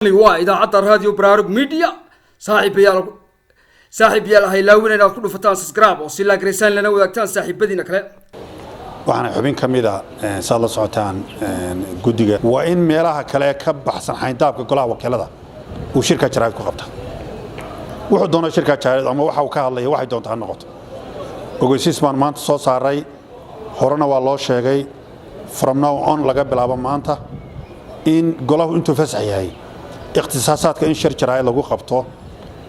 waa idaacadda raadiyo baraarug media saaxiibayaal haylaawin inaad ku dhufataan subscribe oo si laagreysaan lana wadaagtaan saaxiibadiina kale waxaana xubin kamida saad la socotaan gudiga waa in meelaha kale ka baxsan xayndaabka golaha wakiilada uu shirka jaraa'id ku qabta wuxuu doonaa shirka jaraa'id ama waxa uu ka hadlay waxay doontaa noqoto ogeysiisman maanta soo saaray horena waa loo sheegay from now on laga bilaabo maanta in golahu intuu fasax yahay ikhtisaasaadka in shir jaraa'id lagu qabto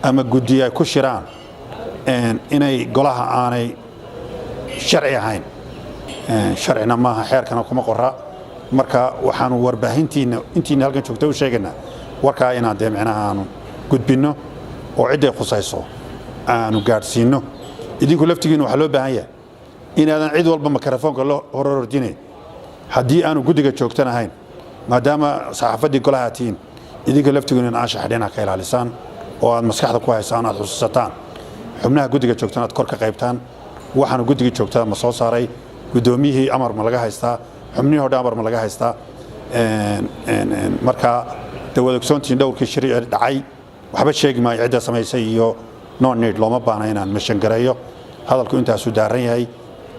ama gudiga ku shiraan inay golaha aanay sharci ahayn sharcina maaha xeerkana kuma qora marka waxaanu warbaahintiina intiina halkan joogtay u sheegaynaa warka inaan deemcinaha aanu gudbino oo cid ay khusayso aanu gaarsiino idinku laftigiina waxa loo baahan yahay inaadan cid walba makarafoonka loo horordinay haddii aanu gudiga joogtanahayn maadaama saxaafadii golaha tiin idinka laftigiina aan shaxdheena ka ilaalisaan oo aad maskaxda ku haysaan aad xusuusataan xubnaha gudiga joogtaan aad kor ka qaybtaan waxaanu gudiga joogtada ma soo saaray gudoomiyihii amar ma laga haystaa xubnihii hore amar ma laga haystaa marka dawlad ogsoontiin dhowrkii shariici dhacay waxba sheegi maayo cidda samaysay iyo no need looma baahna inaan mashan gareeyo hadalku intaasu daaran yahay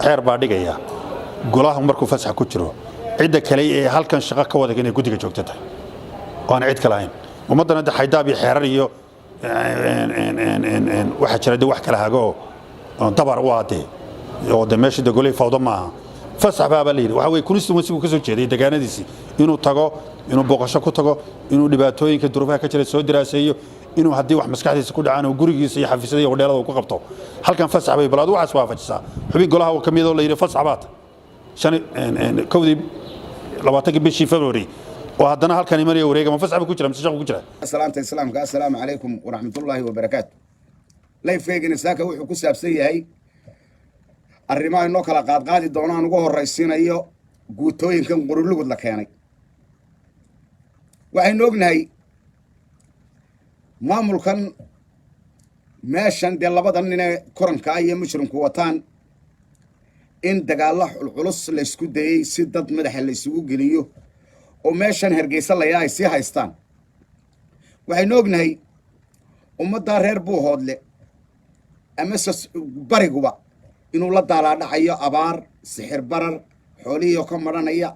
xeer baa dhigaya golaha markuu fasax ku jiro cidda kale ee halkan shaqo ka wada inay gudiga joogto tahay oo aan cid kale ahayn ummadana xaydaab iyo xeerar iyo waxa jira wax kala hago dabar u aadee oo meesha dagolay fawdo maaha fasax baa la yiri waxa way kunista wasigu ka soo jeeday deegaanadiisi inuu tago inuu boqosho ku tago inuu dhibaatooyinka duruufaha ka jira soo diraaseeyo inuu hadii wax maskaxdiisa ku dhacaan oo gurigiisa iyo xafiisyada iyo hodheelada uu ku qabto halkan fasax bay balaad waxa waafajisaa xubin golaha oo kamid oo la yiri fasax baad shan kowdii 20 bishii February وهذا هل كان يمري وريقة ما فسح بكجرة مش شغل بكجرة. السلام عليكم ورحمة الله وبركاته. لا يفيق نساك وحكوا كسب سيء هاي. الرماء النقلة قاد الدونان وجوه الرئيسين أيو قوتوين كم قرولو قد لك يعني. وعين نوجنهاي ما ملكن ماشان دي الله بدنا كرن كاي مشرم قوتان إن دجالله العلص اللي يسكت ده سدد مدح اللي يسوق جليو. وماشان هرجيسة لا ياي سي هايستان waxay noognahay ummadda reer buu hoodle ama bariguba inuu la daalaa dhacayo abaar sixir barar xooliyo ka maranaya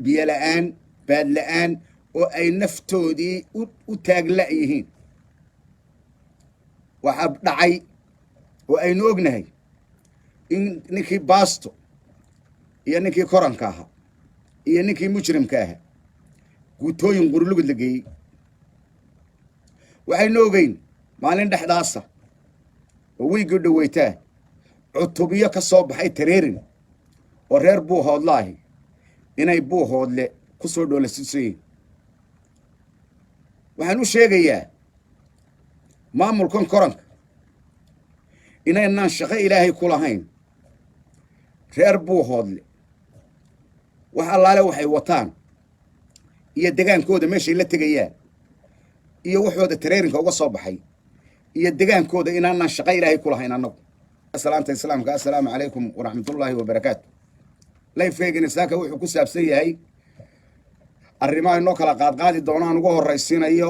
biyo la'aan baad la'aan oo ay naftoodii u taagla yihiin waxa dhacay oo ay noognahay in ninkii baasto iyo ninkii koranka aha iyo ninkii mujrimka aha guutooyin qurulugud la geeyey waxaynu ogeyn maalin dhexdaasa oo wiigii dhaweytaa cutubiyo ka soo baxay tareerin oo reer buu hoodlaahi inay buu hoodle ku soo dhoolasisayeen waxaan u sheegayaa maamulkan koranka inaynaan shaqo ilaahay ku lahayn reer buu hoodle wax allaale waxay wataan iyo degaankooda meeshay la tegayaan iyo waxooda tareerinka uga soo baxay iyo degaankooda inaanaan shaqo ilaahay ku lahayn annagu islaamka assalaamu calaykum waraxmatullaahi wabarakaatu layfeega nisaaka wuxuu ku saabsan yahay arrimaha inoo kala qaadi doonaan uga horraysiinayo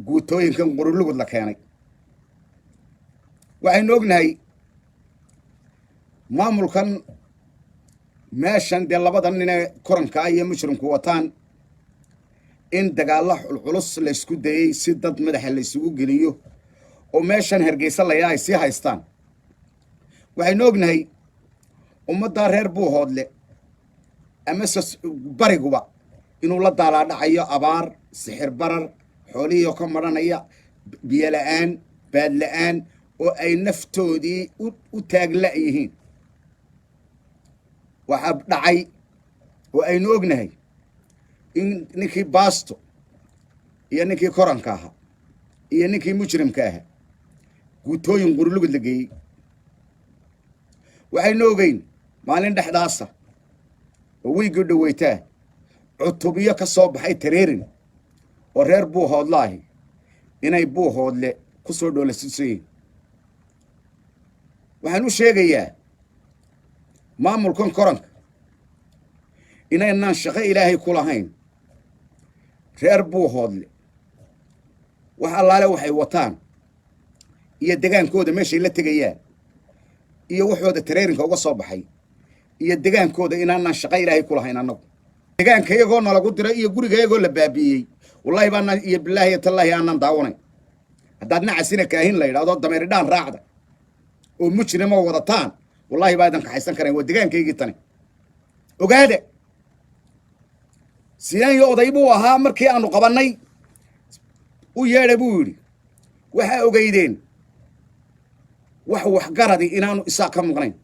guutooyinkan qurulugud la keenay waxaynu ognahay maamulkan meeshan dee labada nine koranka iyo mujrimku wataan in dagaallo culus la isku dayay si dad madaxa la isugu geliyo oo meeshan hargeysa la yaay si haystaan waxaynu ognahay ummadda reer buu hoodle ama bariguba inuu la daalaa dhacayo abaar sixir barar xooliyo ka maranaya biyo la'aan baad la'aan oo ay naftoodii u taagla yihiin waxa dhacay oo aynu ognahay in ninkii baasto iyo ninkii koranka aha iyo ninkii mujrimka aha guutooyin qurulugud la geeyey waxaynu ogeyn maalin dhexdaasa oo wiigii dhaweytaa cutubiyo ka soo baxay tareerin oo reer buu hoodlaahi inay buu hoodle ku soo dhoolasisayeen waxaan u sheegayaa maamulkan koranka inaynaan shaqo ilaahay ku lahayn reer buu hoodle waxa allaale waxay wataan iyo degaankooda meeshay la tegayaan iyo waxooda tareerinka uga soo baxay iyo degaankooda inaanaan shaqo ilaahay ku lahayn annagu degaanka iyagoo nalagu diray iyo guriga iyagoo la baabi'iyey wallahi baanaan iyo bilaahi iyo tallaahi aanan daawanay haddaad nacasina kaahin la yidhahdoo dameeridhaan raacda oo mujrimo wadataan wallahi baa idan kaxaysan karayn waa degaankaygii tani ogaada sidaan iyo oday buu ahaa markii aanu qabannay u yeedha buu yidhi waxaa ogeydeen wax waxgaradi inaanu isaa ka maqnayn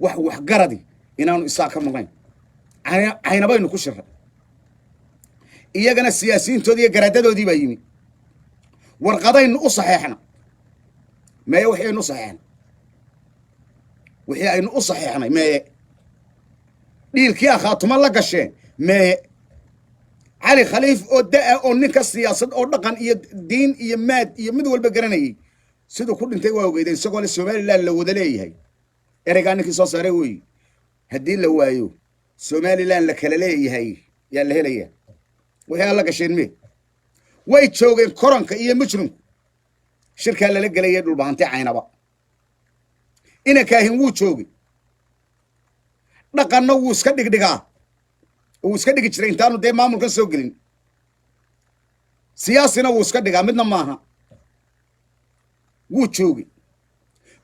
wax waxgaradi inaanu isaa ka maqnayn caynabaynu ku shirray iyagana siyaasiyiintoodii iyo garaadadoodii baa yimi warqadaynu u saxeexna meeye wixii aynu u saxeexnay wixii aynu u saxeexnay meeye dhiilkii akhaatuma la gasheen meeye cali khaliif oo da'a oo ninka siyaasad oo dhaqan iyo diin iyo maad iyo mid walba garanayay siduu ku dhintay waa ogeydeen isagoo le somalilan la wada leeyahay ereygaa ninkii soo saaray weeye haddii la waayo somalilan la kala leeyahay yaa la helayaa wixii aan la gasheen mee way joogeen koranka iyo mujrimku shirkaa lala gelayay dhulbahanti caynaba ina kaahin wuu joogay dhaqanna wuu iska dhigdhigaa wuu iska dhigi jiray intaanu dee maamulkan soo gelin siyaasina wuu iska dhigaa midna maaha wuu joogay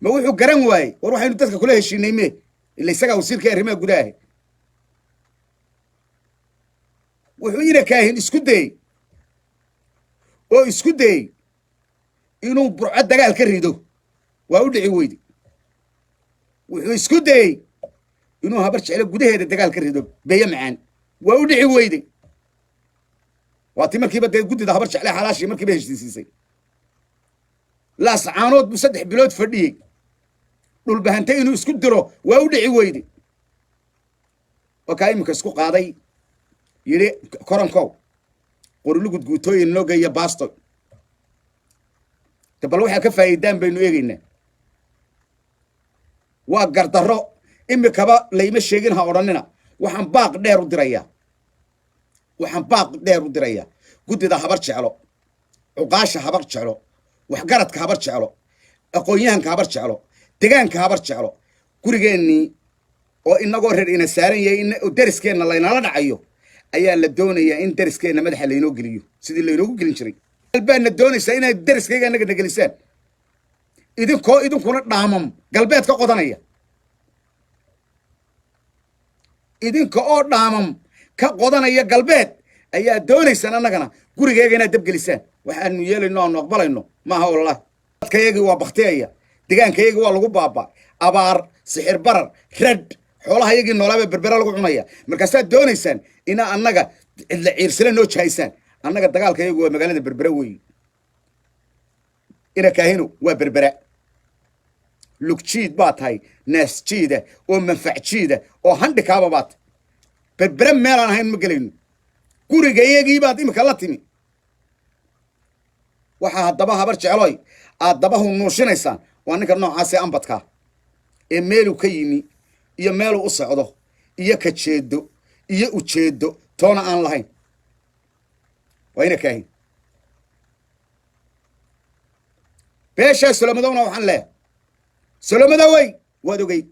ma wuxuu garan waayey war waxaynu dadka kula heshiinay mee ila isagaa wasiirka arrimaha gudaha wuxuu ina kaahin isku dayey oo isku dayey inuu burco dagaal ka rido waa u dhici weyde wuxuu isku dayey inuu habar jeclo gudaheeda dagaal ka rido beeye macaan waa u dhici weyde waa ti markiiba dee guddida habar jecle xalaashii markiiba heshiisiisay laascaanood buu 3 bilood fadhiyey dhulbahante inuu isku diro waa u dhici weyde oo kaa iminka isku qaaday yidhi korankow qorilugud guutooyin loo geeya baasto te bal waxaa ka faa'iidaan baynu eegaynaa waa gardarro imikaba layma sheegin ha odhanina waxaan baaq dheer u dirayaa guddida habar jeclo cuqaasha habar jeclo waxgaradka habar jeclo aqoon-yahanka habar jeclo degaanka habar jeclo gurigeennii oo inagoo reer ina saaran yahay deriskeenna laynala dhacayo ayaa la doonayaa in deriskeenna madaxa laynoo geliyo sidii laynoogu gelin jiray galbeedna doonaysaa inaad deriskayga annaga nagelisaan idinkuna dhaamam galbeed ka qodanaya idinka oo dhaamam ka qodanaya galbeed ayaa doonaysaan annagana gurigayga inaad dabgelisaan waxaanu yeelayno aanu aqbalayno maaha wallahi dadkayagii waa bakteeya degaankayagii waa lagu baaba abaar sixir barar rad xoolaha yagii noolaaba berbera lagu cunaya markaasaad doonaysaan inaa annaga cidla ciirsale noo jahaysaan annaga dagaalkayagu waa magaalada berbera weeye ina kaahino waa berbera lugjiid baa tahay naasjiida oo manfacjiida oo handhikaaba baa tahay berbera meelaan ahayn ma gelayno gurigayagii baad imika la timi waxaa haddaba habar jecloy aad dabahu nuushinaysaan waa ninka noocaasee ambadkaa ee meeluu ka yimi iyo meeluu u socdo iyo ka jeedo iyo ujeedo toona aan lahayn waa ina kaahin beeshaa solomadowna waxaan leehay solomadowey waad ogeyd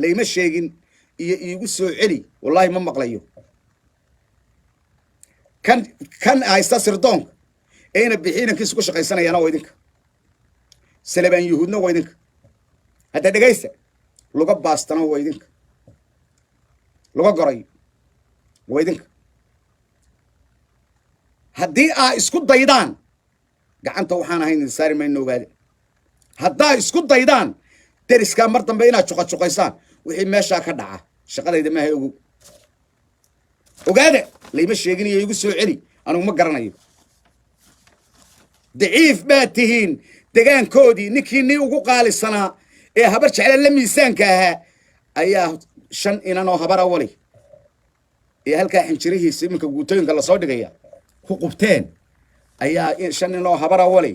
layma sheegin iyo iigu soo celi wallaahi ma maqlayo kan haysta sirdoonka ee ina bixiinankiisa ku shaqaysanayaana waa idinka salabaan yuhuudna waa idinka hadda dhegaysta luga baastana waa idinka luga gorayo waa idinka haddii aa isku daydaan gacanta waxaan ahayn idin saari mayno ogaade haddaa isku daydaan deriskaa mar dambe inaad juqajuqaysaan wixii meeshaa ka dhaca shaqadayda maaha ogaada layma sheeginayo igu soo celi anugu ma garanayo daciif baad tihiin degaankoodii ninkii nii ugu qaalisanaa ee habar jecla la miisaanka ahaa ayaa 5 inanoo habar awali ee halkaa xinjirihiisa iminka guutooyinka lasoo dhigaya ku qubteen ayaa 5 inanoo habar awali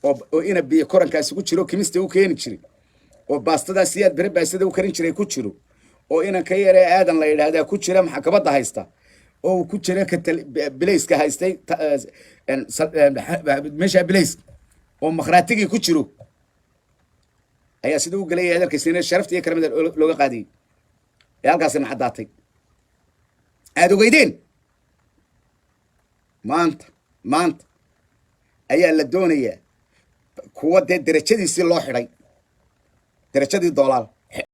oo ina biyo korankaasi ku jiro kimista u keeni jiray oo baastadaas siyaad bere baastada u karin jiray ku jiro oo inan ka yaree aadan la yidhaahdaa ku jira maxkamadda haysta oo ku jira ka bilayska haystay meesha bilays oo makhraatigi ku jiro ayaa sidoo u galay hadalkiisina sharaftii karamada looga qaadiyay ee halkaasina xadaatay aad ogeydeen maanta ayaa la doonayaa kuwa dee darajadiisii loo xidhay darajadii doolaal